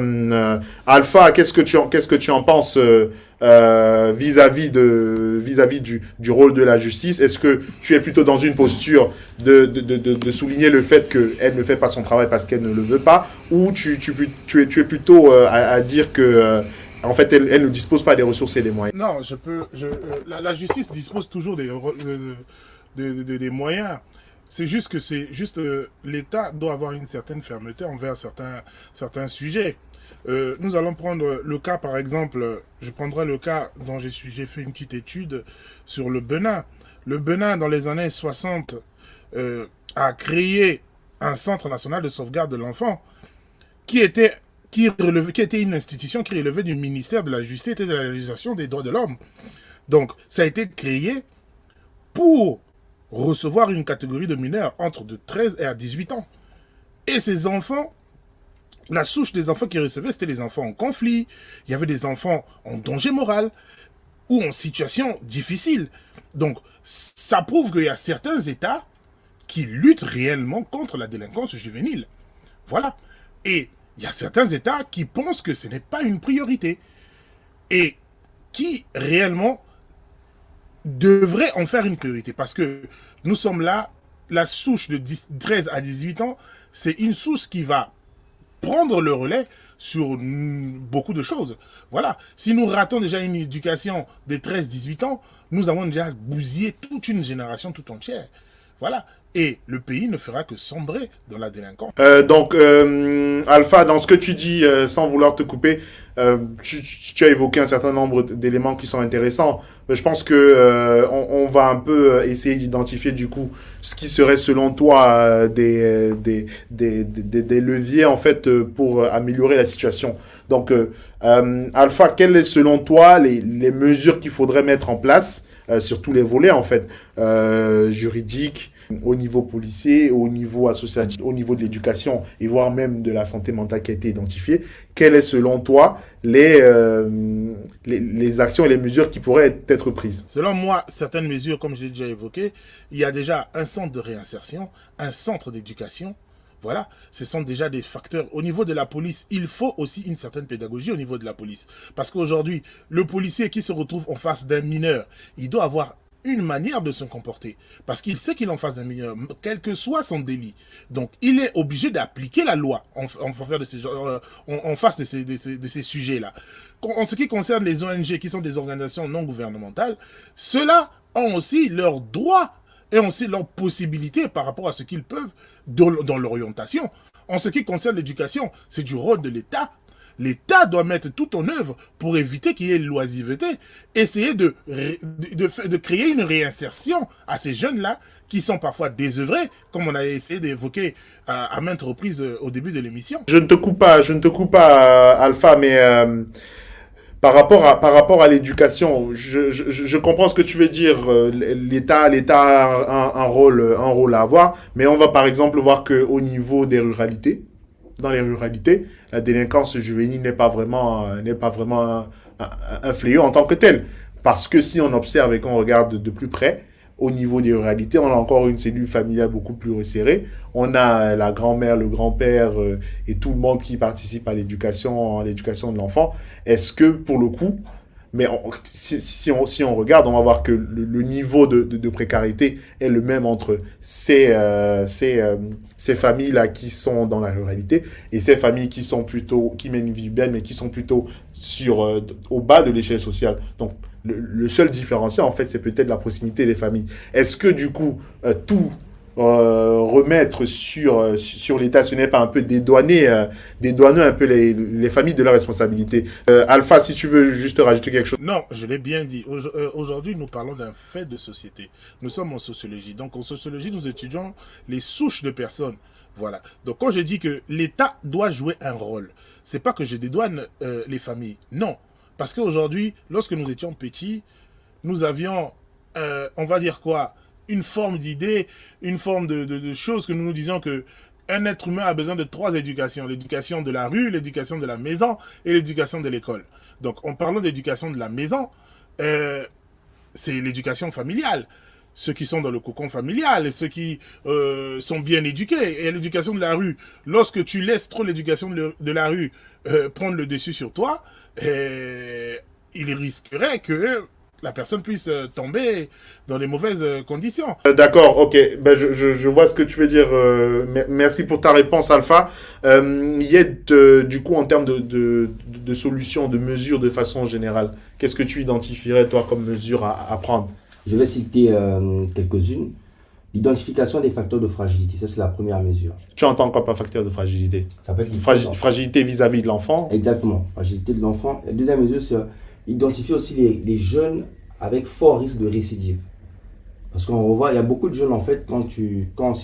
Alpha, qu'est-ce que tu en penses vis-à-vis du rôle de la justice? Est-ce que tu es plutôt dans une posture de souligner le fait qu'elle ne fait pas son travail parce qu'elle ne le veut pas, ou tu es plutôt à dire que en fait elle ne dispose pas des ressources et des moyens? Non, la justice dispose toujours des moyens. C'est juste que l'État doit avoir une certaine fermeté envers certains sujets. Nous allons prendre le cas, par exemple, je prendrai le cas dont j'ai fait une petite étude sur le Bénin. Le Bénin, dans les années 60, a créé un centre national de sauvegarde de l'enfant qui était une institution qui relevait du ministère de la Justice et de la réalisation des droits de l'homme. Donc, ça a été créé pour recevoir une catégorie de mineurs entre de 13 et à 18 ans. Et ces enfants, la souche des enfants qu'ils recevaient, c'était les enfants en conflit, il y avait des enfants en danger moral ou en situation difficile. Donc, ça prouve qu'il y a certains États qui luttent réellement contre la délinquance juvénile. Voilà. Et il y a certains États qui pensent que ce n'est pas une priorité et qui réellement devraient en faire une priorité. Parce que nous sommes là, la souche de 13 à 18 ans, c'est une souche qui va prendre le relais sur beaucoup de choses. Voilà. Si nous ratons déjà une éducation de 13-18 ans, nous avons déjà bousillé toute une génération tout entière. Voilà. Et le pays ne fera que sombrer dans la délinquance. Donc, Alpha, dans ce que tu dis, sans vouloir te couper, tu as évoqué un certain nombre d'éléments qui sont intéressants. Je pense que on va un peu essayer d'identifier du coup ce qui serait selon toi des leviers en fait pour améliorer la situation. Donc, Alpha, quelles est selon toi les mesures qu'il faudrait mettre en place sur tous les volets en fait, juridiques, au niveau policier, au niveau associatif, au niveau de l'éducation et voire même de la santé mentale qui a été identifiée, quelles est selon toi les actions et les mesures qui pourraient être prises? Selon moi, certaines mesures, comme j'ai déjà évoqué, il y a déjà un centre de réinsertion, un centre d'éducation. Voilà, ce sont déjà des facteurs. Au niveau de la police, il faut aussi une certaine pédagogie au niveau de la police. Parce qu'aujourd'hui, le policier qui se retrouve en face d'un mineur, il doit avoir une manière de se comporter. Parce qu'il sait qu'il est en face d'un mineur, quel que soit son délit. Donc, il est obligé d'appliquer la loi en face de ces sujets-là. En ce qui concerne les ONG, qui sont des organisations non gouvernementales, ceux-là ont aussi leurs droits et aussi leurs possibilités par rapport à ce qu'ils peuvent dans l'orientation. En ce qui concerne l'éducation, c'est du rôle de l'État. L'État doit mettre tout en œuvre pour éviter qu'il y ait l'oisiveté, essayer de créer une réinsertion à ces jeunes-là qui sont parfois désœuvrés, comme on a essayé d'évoquer à maintes reprises au début de l'émission. Je ne te coupe pas, Alpha, mais par rapport à l'éducation, je comprends ce que tu veux dire. L'État a un rôle à avoir, mais on va par exemple voir que au niveau des ruralités, dans les ruralités, la délinquance juvénile n'est pas vraiment un fléau en tant que tel. Parce que si on observe et qu'on regarde de plus près, au niveau des ruralités, on a encore une cellule familiale beaucoup plus resserrée. On a la grand-mère, le grand-père et tout le monde qui participe à l'éducation de l'enfant. Est-ce que, pour le coup, mais si on regarde, on va voir que le niveau de précarité est le même entre ces familles-là qui sont dans la ruralité et ces familles qui mènent une vie belle, mais qui sont plutôt au bas de l'échelle sociale. Donc, le seul différenciel, en fait, c'est peut-être la proximité des familles. Est-ce que, du coup, remettre sur l'État, ce n'est pas un peu dédouaner un peu les familles de leurs responsabilités? Alpha, si tu veux juste rajouter quelque chose. Non, je l'ai bien dit. Aujourd'hui, nous parlons d'un fait de société. Nous sommes en sociologie. Donc, en sociologie, nous étudions les souches de personnes. Voilà. Donc, quand je dis que l'État doit jouer un rôle, c'est pas que je dédouane les familles. Non. Parce qu'aujourd'hui, lorsque nous étions petits, nous avions, on va dire quoi, une forme d'idée, une forme de choses que nous nous disions que un être humain a besoin de 3 éducations. L'éducation de la rue, l'éducation de la maison et l'éducation de l'école. Donc, en parlant d'éducation de la maison, c'est l'éducation familiale. Ceux qui sont dans le cocon familial et ceux qui sont bien éduqués. Et l'éducation de la rue, lorsque tu laisses trop l'éducation de la rue prendre le dessus sur toi, il risquerait que la personne puisse tomber dans les mauvaises conditions. D'accord, ok. Ben, je vois ce que tu veux dire. Merci pour ta réponse, Alpha. Yed, du coup, en termes de solutions, de mesures de façon générale, qu'est-ce que tu identifierais, toi, comme mesure à prendre? Je vais citer quelques-unes. L'identification des facteurs de fragilité, ça c'est la première mesure. Tu entends quoi par facteur de fragilité? Ça peut être fragilité vis-à-vis de l'enfant? Exactement, fragilité de l'enfant. La deuxième mesure, c'est identifier aussi les jeunes avec fort risque de récidive. Parce qu'on revoit, il y a beaucoup de jeunes en fait, quand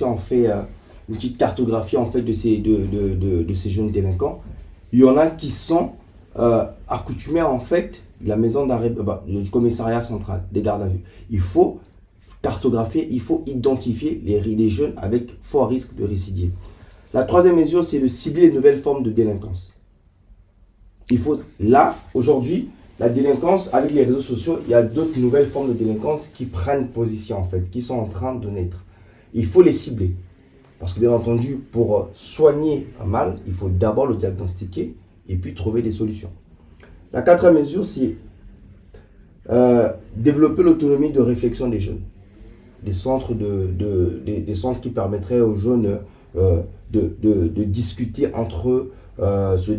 on fait une petite cartographie en fait de ces jeunes délinquants, il y en a qui sont accoutumés en fait de la maison d'arrêt, du commissariat central, des gardes à vue. Il faut cartographier, il faut identifier les jeunes avec fort risque de récidive. La troisième mesure, c'est de cibler les nouvelles formes de délinquance. Aujourd'hui, la délinquance, avec les réseaux sociaux, il y a d'autres nouvelles formes de délinquance qui prennent position, en fait, qui sont en train de naître. Il faut les cibler. Parce que, bien entendu, pour soigner un mal, il faut d'abord le diagnostiquer et puis trouver des solutions. La quatrième mesure, c'est développer l'autonomie de réflexion des jeunes. Des centres qui permettraient aux jeunes de discuter entre eux sur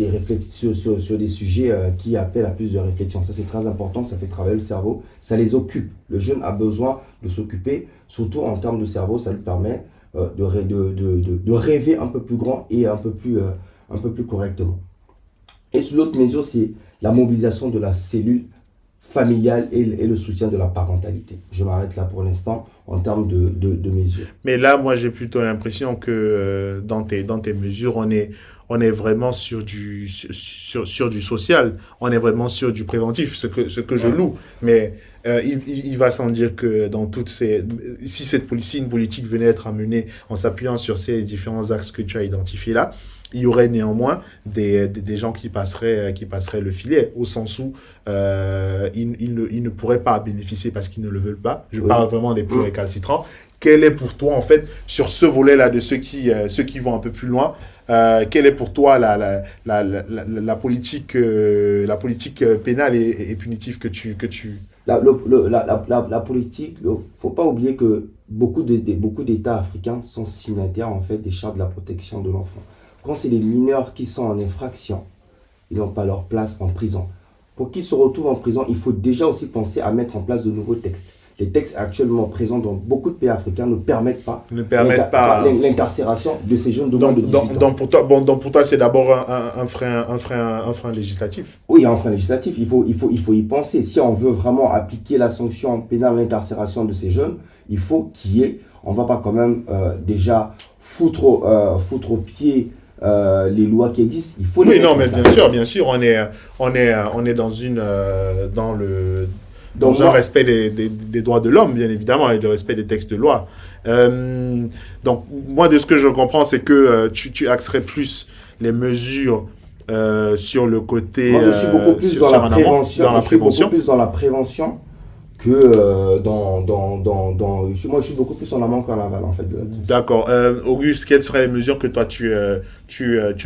des sujets qui appellent à plus de réflexion. Ça, c'est très important, ça fait travailler le cerveau, ça les occupe. Le jeune a besoin de s'occuper, surtout en termes de cerveau, ça lui permet de rêver un peu plus grand et un peu plus correctement. Et l'autre mesure, c'est la mobilisation de la cellule familiale et le soutien de la parentalité. Je m'arrête là pour l'instant en termes de mesures. Mais là, moi, j'ai plutôt l'impression que dans tes mesures, on est vraiment sur du social. On est vraiment sur du préventif, ce que je loue. Mais il va sans dire que dans toutes si une politique venait être amenée en s'appuyant sur ces différents axes que tu as identifiés là, il y aurait néanmoins des gens qui passeraient le filet, au sens où ils ne pourraient pas bénéficier parce qu'ils ne le veulent pas. Je parle vraiment des plus récalcitrants. Quel est pour toi, en fait, sur ce volet-là de ceux qui vont un peu plus loin, quelle est pour toi la politique pénale et punitive que tu... La politique, il ne faut pas oublier que beaucoup d'États africains sont signataires en fait des chartes de la protection de l'enfant. Quand c'est les mineurs qui sont en infraction, ils n'ont pas leur place en prison. Pour qu'ils se retrouvent en prison, il faut déjà aussi penser à mettre en place de nouveaux textes. Les textes actuellement présents dans beaucoup de pays africains ne permettent pas l'incarcération de ces jeunes de moins de 18 ans. Donc pour toi, c'est d'abord un frein législatif. Oui, un frein législatif. Il faut y penser. Si on veut vraiment appliquer la sanction pénale à l'incarcération de ces jeunes, il faut qu'il y ait, on ne va pas quand même déjà foutre au pied les lois qui existent. Il faut les mettre en place. bien sûr, on est dans un respect des droits de l'homme, bien évidemment, et le respect des textes de loi. Donc, moi, de ce que je comprends, c'est que tu axerais plus les mesures sur le côté... Moi, je suis beaucoup plus dans la prévention que moi, je suis beaucoup plus en amont qu'en aval, en fait. D'accord. Auguste, quelles seraient les mesures que toi, tu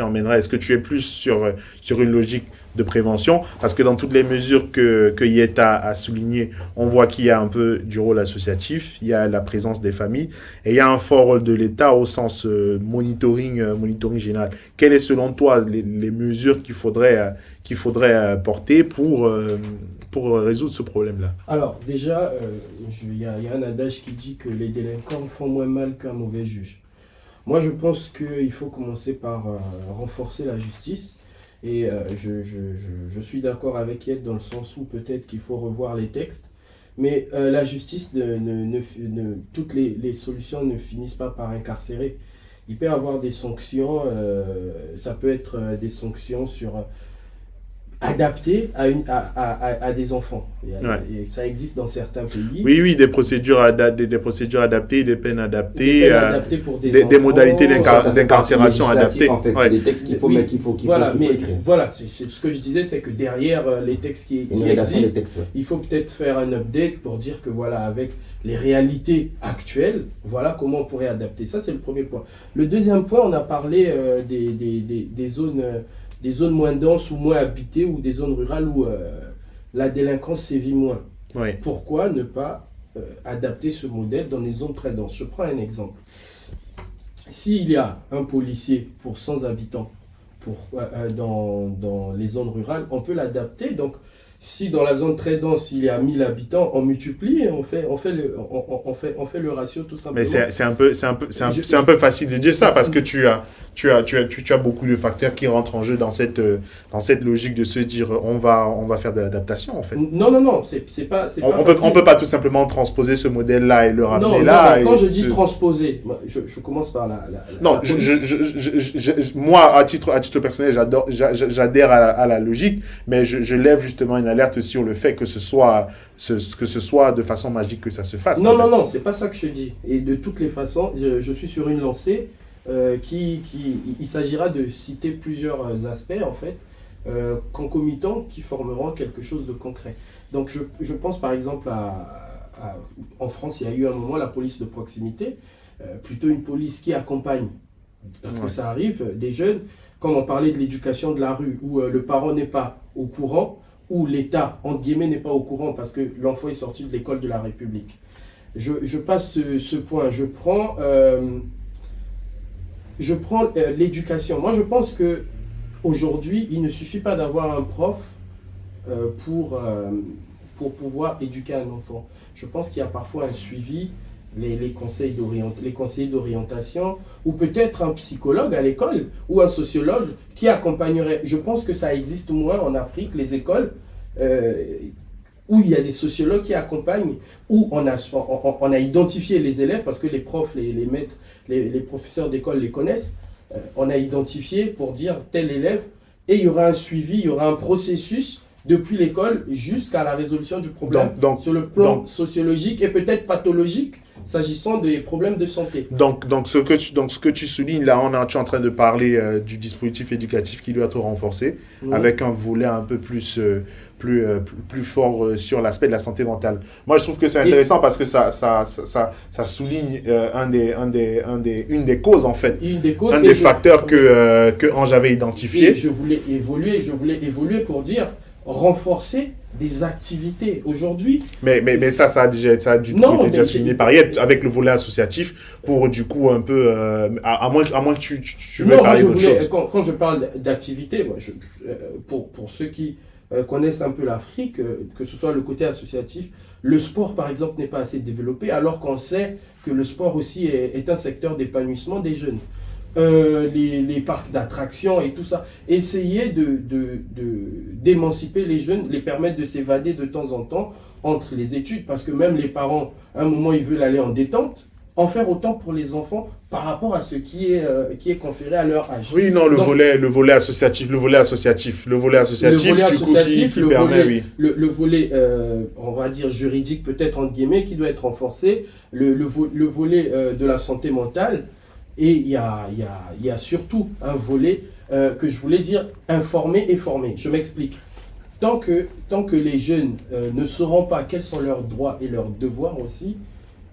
emmènerais? Est-ce que tu es plus sur une logique de prévention? Parce que dans toutes les mesures que Yeta a soulignées, on voit qu'il y a un peu du rôle associatif, il y a la présence des familles, et il y a un fort rôle de l'État au sens monitoring général. Quelles est selon toi les mesures qu'il faudrait porter pour résoudre ce problème-là? Alors déjà, il y a un adage qui dit que les délinquants font moins mal qu'un mauvais juge. Moi, je pense qu'il faut commencer par renforcer la justice. Et je suis d'accord avec Yed dans le sens où peut-être qu'il faut revoir les textes. Mais la justice, toutes les solutions ne finissent pas par incarcérer. Il peut y avoir des sanctions, ça peut être des sanctions adaptées à des enfants. Et ça existe dans certains pays. Oui, des procédures adaptées, des peines adaptées, pour des modalités d'incarcération adaptées. En fait, c'est des textes qu'il faut écrire. Voilà, ce que je disais, c'est que derrière les textes qui existent, il faut peut-être faire un update pour dire que voilà, avec les réalités actuelles, voilà comment on pourrait adapter. Ça, c'est le premier point. Le deuxième point, on a parlé des zones moins denses ou moins habitées ou des zones rurales où la délinquance sévit moins. Oui. Pourquoi ne pas adapter ce modèle dans les zones très denses? Je prends un exemple. S'il y a un policier pour 100 habitants dans les zones rurales, on peut l'adapter. Donc, si dans la zone très dense, il y a 1000 habitants, on multiplie et on fait le ratio tout simplement. Mais c'est un peu facile de dire ça parce que tu as beaucoup de facteurs qui rentrent en jeu dans cette logique de se dire on va faire de l'adaptation en fait. Non, c'est pas on peut pas tout simplement transposer ce modèle-là et le ramener là. Quand je dis transposer, je commence par non, moi à titre personnel, j'adhère à la logique, mais je lève justement une alerte sur le fait que ce soit de façon magique que ça se fasse. Non, c'est pas ça que je dis. Et de toutes les façons, je suis sur une lancée il s'agira de citer plusieurs aspects en fait concomitants qui formeront quelque chose de concret. Donc je pense par exemple en France, il y a eu un moment la police de proximité, plutôt une police qui accompagne, parce que ça arrive, des jeunes, comme on parlait de l'éducation de la rue, où le parent n'est pas au courant, où l'État, entre guillemets, n'est pas au courant parce que l'enfant est sorti de l'école de la République. Je passe ce point, je prends l'éducation. Moi, je pense qu'aujourd'hui, il ne suffit pas d'avoir un prof pour pouvoir éduquer un enfant. Je pense qu'il y a parfois un suivi les conseillers d'orientation, ou peut-être un psychologue à l'école, ou un sociologue qui accompagnerait. Je pense que ça existe moins en Afrique, les écoles, où il y a des sociologues qui accompagnent, où on a identifié les élèves, parce que les profs, les maîtres, les professeurs d'école les connaissent, on a identifié pour dire tel élève, et il y aura un suivi, il y aura un processus depuis l'école jusqu'à la résolution du problème sur le plan sociologique et peut-être pathologique s'agissant des problèmes de santé. Donc ce que tu soulignes là, tu es en train de parler du dispositif éducatif qui doit être renforcé, avec un volet un peu plus fort sur l'aspect de la santé mentale. Moi, je trouve que c'est intéressant parce que ça souligne une des causes en fait, un des facteurs que Ange avait identifié. Et je voulais évoluer pour dire renforcer des activités aujourd'hui. Mais ça a déjà souligné par Yet avec le volet associatif pour du coup un peu à moins que tu veux parler d'autre chose. Quand je parle d'activité, pour ceux qui connaissent un peu l'Afrique, que ce soit le côté associatif, le sport par exemple n'est pas assez développé alors qu'on sait que le sport aussi est un secteur d'épanouissement des jeunes. Les parcs d'attractions et tout ça. Essayer d'émanciper les jeunes, les permettre de s'évader de temps en temps entre les études, parce que même les parents, à un moment, ils veulent aller en détente, en faire autant pour les enfants par rapport à ce qui est conféré à leur âge. Oui, non, le volet associatif, du coup, qui permet, oui. Le volet, on va dire juridique, peut-être entre guillemets, qui doit être renforcé, le volet de la santé mentale. Et il y a surtout un volet que je voulais dire informer et former. Je m'explique. Tant que les jeunes ne sauront pas quels sont leurs droits et leurs devoirs aussi,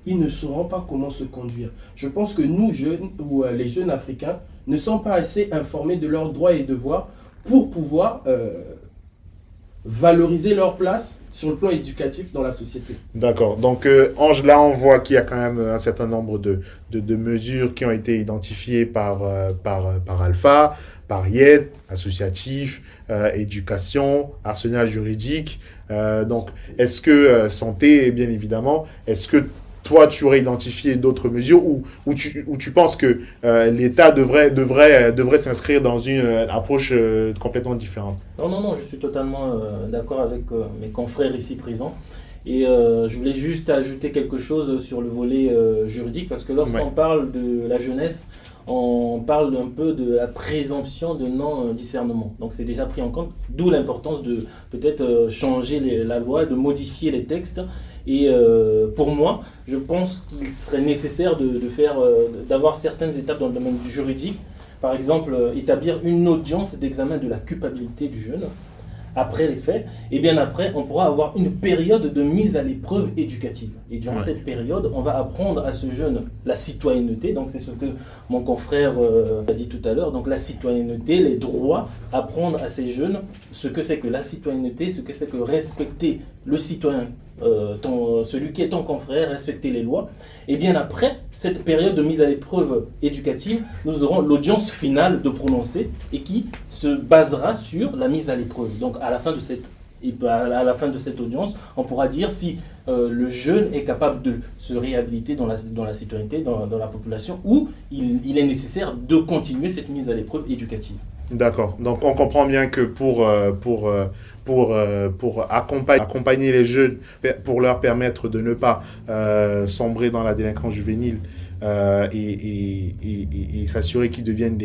ils ne sauront pas comment se conduire. Je pense que nous, jeunes, ou les jeunes africains, ne sont pas assez informés de leurs droits et devoirs pour pouvoir valoriser leur place sur le plan éducatif dans la société. D'accord. Donc, Ange, là, on voit qu'il y a quand même un certain nombre de mesures qui ont été identifiées par Alpha, par Yet, associatif, éducation, arsenal juridique. Donc, est-ce que santé, bien évidemment, est-ce que toi, tu aurais identifié d'autres mesures où tu penses que l'État devrait s'inscrire dans une approche complètement différente? Non, je suis totalement d'accord avec mes confrères ici présents. Et je voulais juste ajouter quelque chose sur le volet juridique, parce que lorsqu'on parle de la jeunesse, on parle un peu de la présomption de non-discernement. Donc c'est déjà pris en compte, d'où l'importance de peut-être changer la loi, de modifier les textes. Et pour moi, je pense qu'il serait nécessaire d'avoir certaines étapes dans le domaine du juridique. Par exemple, établir une audience d'examen de la culpabilité du jeune après les faits. Et bien après, on pourra avoir une période de mise à l'épreuve éducative. Et durant cette période, on va apprendre à ce jeune la citoyenneté. Donc c'est ce que mon confrère a dit tout à l'heure. Donc la citoyenneté, les droits, apprendre à ces jeunes ce que c'est que la citoyenneté, ce que c'est que respecter le citoyen, celui qui est ton confrère, respecter les lois. Et bien après cette période de mise à l'épreuve éducative, nous aurons l'audience finale de prononcer et qui se basera sur la mise à l'épreuve. Donc à la fin de cette audience, on pourra dire si le jeune est capable de se réhabiliter dans la citoyenneté, dans la population, ou il est nécessaire de continuer cette mise à l'épreuve éducative. D'accord. Donc on comprend bien que pour accompagner les jeunes, pour leur permettre de ne pas sombrer dans la délinquance juvénile et s'assurer qu'ils deviennent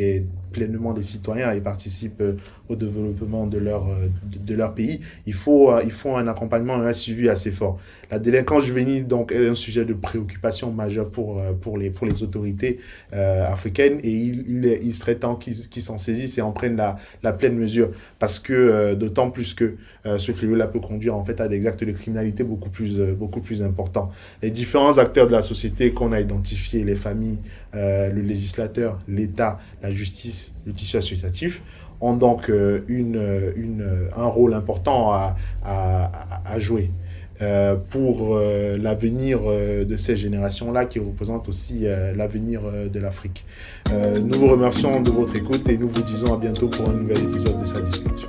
pleinement des citoyens et participent au développement de leur pays, il faut un accompagnement et un suivi assez fort. La délinquance juvénile donc est un sujet de préoccupation majeure pour les autorités africaines, et il serait temps qu'ils s'en saisissent et en prennent la pleine mesure, parce que d'autant plus que ce fléau-là peut conduire en fait à des actes de criminalité beaucoup plus importants. Les différents acteurs de la société qu'on a identifiés, les familles, le législateur, l'État, la justice, le tissu associatif, ont donc un rôle important à jouer pour l'avenir de ces générations-là qui représentent aussi l'avenir de l'Afrique. Nous vous remercions de votre écoute et nous vous disons à bientôt pour un nouvel épisode de Ça Discute.